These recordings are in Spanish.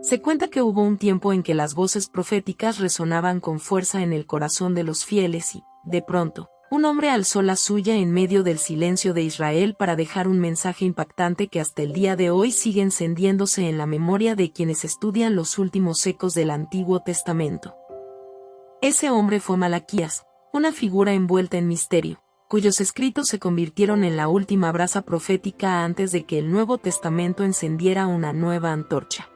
Se cuenta que hubo un tiempo en que las voces proféticas resonaban con fuerza en el corazón de los fieles y, de pronto, un hombre alzó la suya en medio del silencio de Israel para dejar un mensaje impactante que hasta el día de hoy sigue encendiéndose en la memoria de quienes estudian los últimos ecos del Antiguo Testamento. Ese hombre fue Malaquías, una figura envuelta en misterio, cuyos escritos se convirtieron en la última brasa profética antes de que el Nuevo Testamento encendiera una nueva antorcha.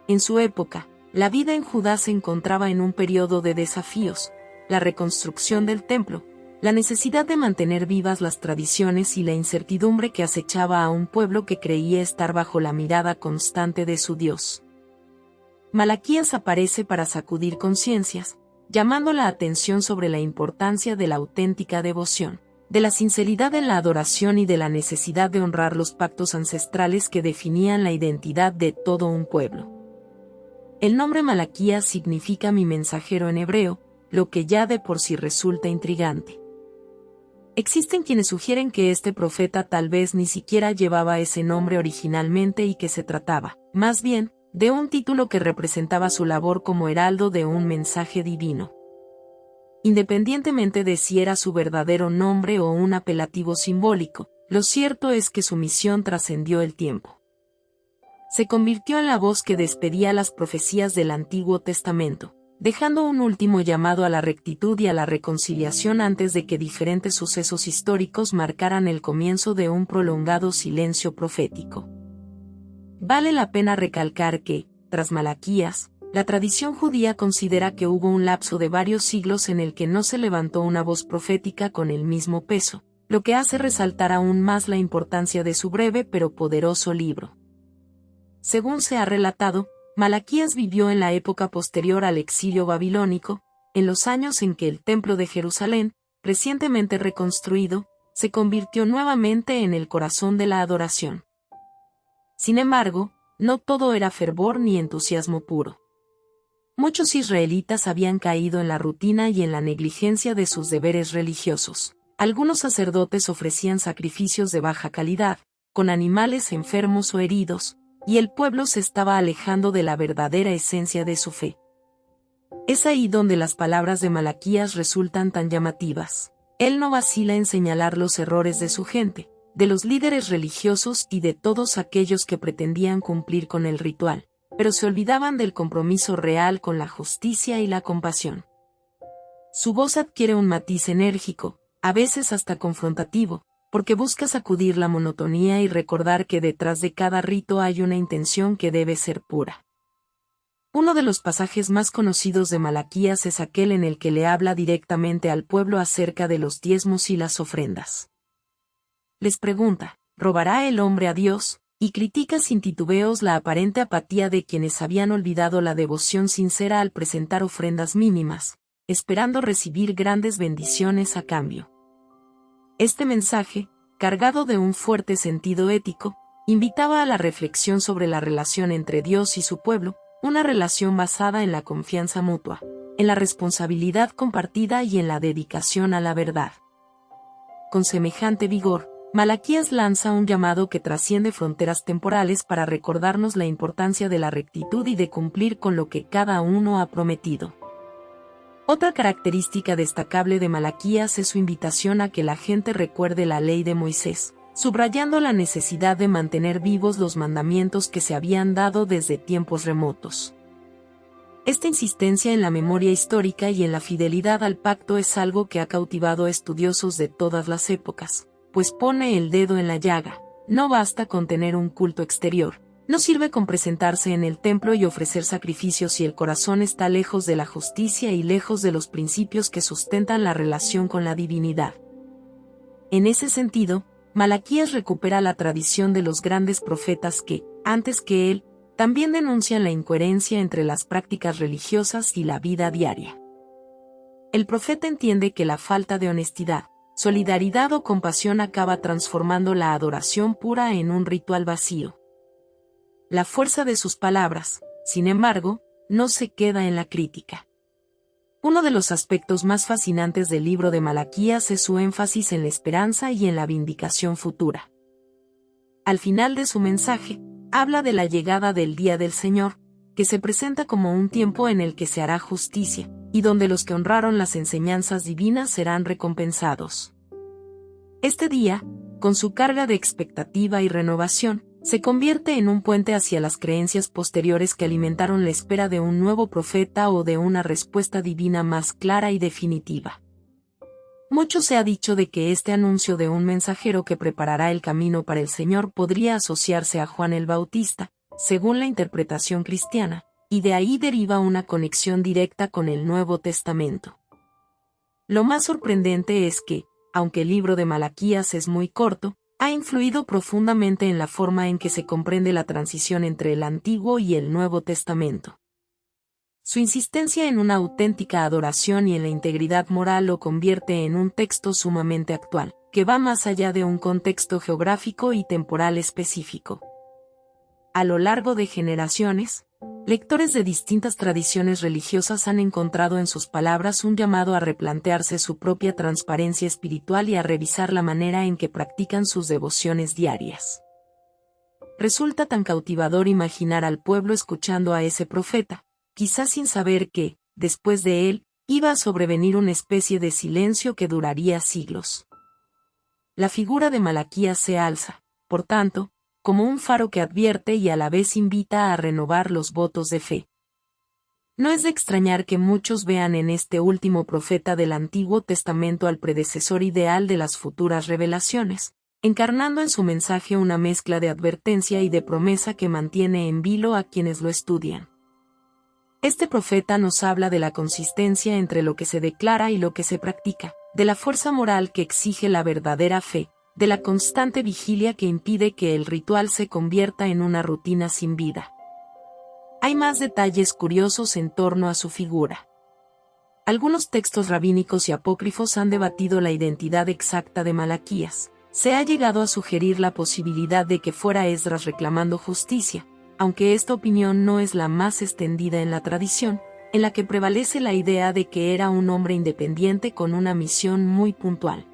En su época, la vida en Judá se encontraba en un periodo de desafíos: la reconstrucción del templo, la necesidad de mantener vivas las tradiciones y la incertidumbre que acechaba a un pueblo que creía estar bajo la mirada constante de su Dios. Malaquías aparece para sacudir conciencias, llamando la atención sobre la importancia de la auténtica devoción, de la sinceridad en la adoración y de la necesidad de honrar los pactos ancestrales que definían la identidad de todo un pueblo. El nombre Malaquías significa mi mensajero en hebreo, lo que ya de por sí resulta intrigante. Existen quienes sugieren que este profeta tal vez ni siquiera llevaba ese nombre originalmente y que se trataba, más bien, de un título que representaba su labor como heraldo de un mensaje divino. Independientemente de si era su verdadero nombre o un apelativo simbólico, lo cierto es que su misión trascendió el tiempo. Se convirtió en la voz que despedía las profecías del Antiguo Testamento, dejando un último llamado a la rectitud y a la reconciliación antes de que diferentes sucesos históricos marcaran el comienzo de un prolongado silencio profético. Vale la pena recalcar que, tras Malaquías, la tradición judía considera que hubo un lapso de varios siglos en el que no se levantó una voz profética con el mismo peso, lo que hace resaltar aún más la importancia de su breve pero poderoso libro. Según se ha relatado, Malaquías vivió en la época posterior al exilio babilónico, en los años en que el Templo de Jerusalén, recientemente reconstruido, se convirtió nuevamente en el corazón de la adoración. Sin embargo, no todo era fervor ni entusiasmo puro. Muchos israelitas habían caído en la rutina y en la negligencia de sus deberes religiosos. Algunos sacerdotes ofrecían sacrificios de baja calidad, con animales enfermos o heridos, y el pueblo se estaba alejando de la verdadera esencia de su fe. Es ahí donde las palabras de Malaquías resultan tan llamativas. Él no vacila en señalar los errores de su gente, de los líderes religiosos y de todos aquellos que pretendían cumplir con el ritual, pero se olvidaban del compromiso real con la justicia y la compasión. Su voz adquiere un matiz enérgico, a veces hasta confrontativo, porque busca sacudir la monotonía y recordar que detrás de cada rito hay una intención que debe ser pura. Uno de los pasajes más conocidos de Malaquías es aquel en el que le habla directamente al pueblo acerca de los diezmos y las ofrendas. Les pregunta, ¿robará el hombre a Dios? Y critica sin titubeos la aparente apatía de quienes habían olvidado la devoción sincera al presentar ofrendas mínimas, esperando recibir grandes bendiciones a cambio. Este mensaje, cargado de un fuerte sentido ético, invitaba a la reflexión sobre la relación entre Dios y su pueblo, una relación basada en la confianza mutua, en la responsabilidad compartida y en la dedicación a la verdad. Con semejante vigor, Malaquías lanza un llamado que trasciende fronteras temporales para recordarnos la importancia de la rectitud y de cumplir con lo que cada uno ha prometido. Otra característica destacable de Malaquías es su invitación a que la gente recuerde la ley de Moisés, subrayando la necesidad de mantener vivos los mandamientos que se habían dado desde tiempos remotos. Esta insistencia en la memoria histórica y en la fidelidad al pacto es algo que ha cautivado a estudiosos de todas las épocas, pues pone el dedo en la llaga. No basta con tener un culto exterior. No sirve con presentarse en el templo y ofrecer sacrificios si el corazón está lejos de la justicia y lejos de los principios que sustentan la relación con la divinidad. En ese sentido, Malaquías recupera la tradición de los grandes profetas que, antes que él, también denuncian la incoherencia entre las prácticas religiosas y la vida diaria. El profeta entiende que la falta de honestidad, solidaridad o compasión acaba transformando la adoración pura en un ritual vacío. La fuerza de sus palabras, sin embargo, no se queda en la crítica. Uno de los aspectos más fascinantes del libro de Malaquías es su énfasis en la esperanza y en la vindicación futura. Al final de su mensaje, habla de la llegada del día del Señor, que se presenta como un tiempo en el que se hará justicia, y donde los que honraron las enseñanzas divinas serán recompensados. Este día, con su carga de expectativa y renovación, se convierte en un puente hacia las creencias posteriores que alimentaron la espera de un nuevo profeta o de una respuesta divina más clara y definitiva. Mucho se ha dicho de que este anuncio de un mensajero que preparará el camino para el Señor podría asociarse a Juan el Bautista, según la interpretación cristiana, y de ahí deriva una conexión directa con el Nuevo Testamento. Lo más sorprendente es que, aunque el libro de Malaquías es muy corto, ha influido profundamente en la forma en que se comprende la transición entre el Antiguo y el Nuevo Testamento. Su insistencia en una auténtica adoración y en la integridad moral lo convierte en un texto sumamente actual, que va más allá de un contexto geográfico y temporal específico. A lo largo de generaciones, lectores de distintas tradiciones religiosas han encontrado en sus palabras un llamado a replantearse su propia transparencia espiritual y a revisar la manera en que practican sus devociones diarias. Resulta tan cautivador imaginar al pueblo escuchando a ese profeta, quizás sin saber que, después de él, iba a sobrevenir una especie de silencio que duraría siglos. La figura de Malaquías se alza, por tanto, como un faro que advierte y a la vez invita a renovar los votos de fe. No es de extrañar que muchos vean en este último profeta del Antiguo Testamento al predecesor ideal de las futuras revelaciones, encarnando en su mensaje una mezcla de advertencia y de promesa que mantiene en vilo a quienes lo estudian. Este profeta nos habla de la consistencia entre lo que se declara y lo que se practica, de la fuerza moral que exige la verdadera fe, de la constante vigilia que impide que el ritual se convierta en una rutina sin vida. Hay más detalles curiosos en torno a su figura. Algunos textos rabínicos y apócrifos han debatido la identidad exacta de Malaquías. Se ha llegado a sugerir la posibilidad de que fuera Esdras reclamando justicia, aunque esta opinión no es la más extendida en la tradición, en la que prevalece la idea de que era un hombre independiente con una misión muy puntual.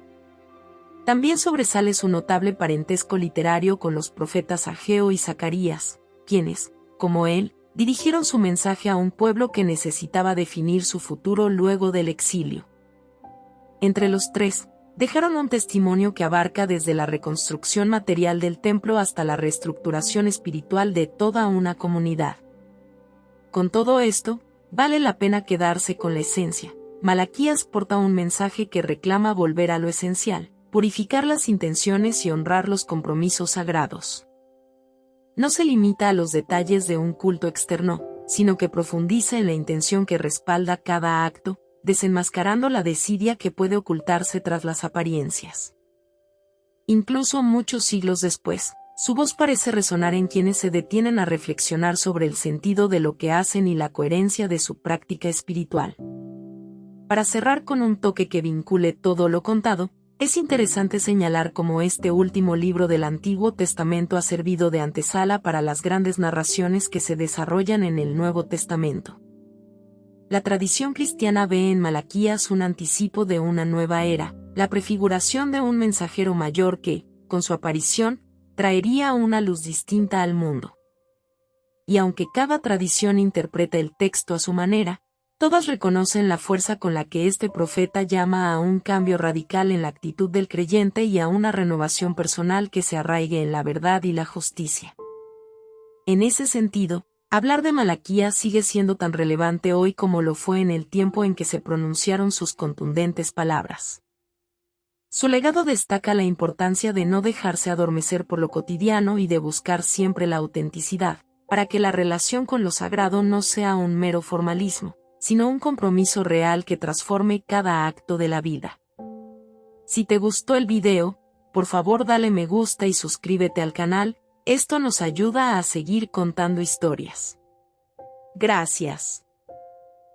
También sobresale su notable parentesco literario con los profetas Ageo y Zacarías, quienes, como él, dirigieron su mensaje a un pueblo que necesitaba definir su futuro luego del exilio. Entre los tres, dejaron un testimonio que abarca desde la reconstrucción material del templo hasta la reestructuración espiritual de toda una comunidad. Con todo esto, vale la pena quedarse con la esencia. Malaquías porta un mensaje que reclama volver a lo esencial, purificar las intenciones y honrar los compromisos sagrados. No se limita a los detalles de un culto externo, sino que profundiza en la intención que respalda cada acto, desenmascarando la desidia que puede ocultarse tras las apariencias. Incluso muchos siglos después, su voz parece resonar en quienes se detienen a reflexionar sobre el sentido de lo que hacen y la coherencia de su práctica espiritual. Para cerrar con un toque que vincule todo lo contado, es interesante señalar cómo este último libro del Antiguo Testamento ha servido de antesala para las grandes narraciones que se desarrollan en el Nuevo Testamento. La tradición cristiana ve en Malaquías un anticipo de una nueva era, la prefiguración de un mensajero mayor que, con su aparición, traería una luz distinta al mundo. Y aunque cada tradición interpreta el texto a su manera, todas reconocen la fuerza con la que este profeta llama a un cambio radical en la actitud del creyente y a una renovación personal que se arraigue en la verdad y la justicia. En ese sentido, hablar de Malaquías sigue siendo tan relevante hoy como lo fue en el tiempo en que se pronunciaron sus contundentes palabras. Su legado destaca la importancia de no dejarse adormecer por lo cotidiano y de buscar siempre la autenticidad, para que la relación con lo sagrado no sea un mero formalismo, sino un compromiso real que transforme cada acto de la vida. Si te gustó el video, por favor dale me gusta y suscríbete al canal, esto nos ayuda a seguir contando historias. Gracias.